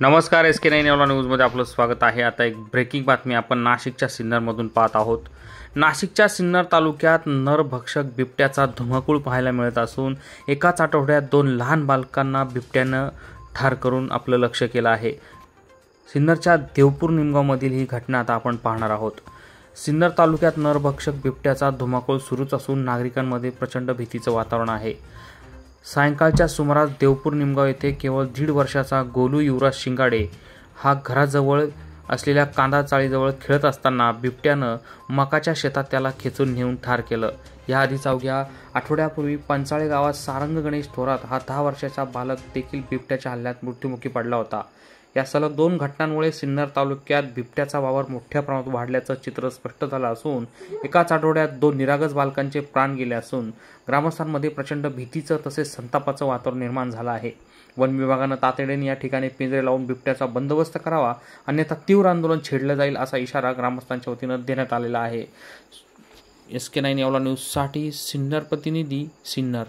नमस्कार, SK9 येवला न्यूजमध्ये आपलं स्वागत आहे। आता एक ब्रेकिंग बातमी आपण नाशिकच्या सिन्नरमधून पाहत आहोत। नाशिकच्या सिन्नर तालुक्यात नरभक्षक बिबट्याचा धुमाकूळ पाहायला मिळत असून एकाच आठवड्यात 2 लहान बालकांना बिबट्यानं ठार करून आपलं लक्ष केलं आहे। सिन्नरच्या देवपूर निमगावमधील ही घटना आता आपण पाहणार आहोत। सिन्नर तालुक्यात नरभक्षक बिबट्याचा धुमाकूळ सुरूच असून नागरिकांमध्ये प्रचंड भीतीचं वातावरण आहे। सायंकाळच्या सुमारास देवपूर निमगाव येथे केवळ 1.5 वर्षाचा गोलू युवराज शिंगाडे हा घराजवळ असलेल्या कांदा चाळीजवळ खेळत असताना बिबट्यानं मकाच्या शेतात त्याला खेचून नेऊन ठार केलं। याआधीच अवघ्या आठवड्यापूर्वी पंचाळे गावात सारंग गणेश थोरात हा 10 वर्षाचा बालक देखील बिबट्याच्या हल्ल्यात मृत्युमुखी पडला होता। या सलग 2 घटनांमुळे सिन्नर तालुक्यात बिबट्याचा वावर मोठ्या प्रमाणात वाढल्याचं चित्र स्पष्ट झालं असून एकाच आठवड्यात 2 निरागस बालकांचे प्राण गेले असून ग्रामस्थांमध्ये प्रचंड भीतीचं तसेच संतापाचं वातावरण निर्माण झालं आहे। वन विभागानं तातडीने या ठिकाणी पिंजरे लावून बिबट्याचा बंदोबस्त करावा, अन्यथा तीव्र आंदोलन छेडलं जाईल असा इशारा ग्रामस्थांच्या वतीनं देण्यात आलेला आहे। SK9 येवला न्यूजसाठी सिन्नर प्रतिनिधी सिन्नर।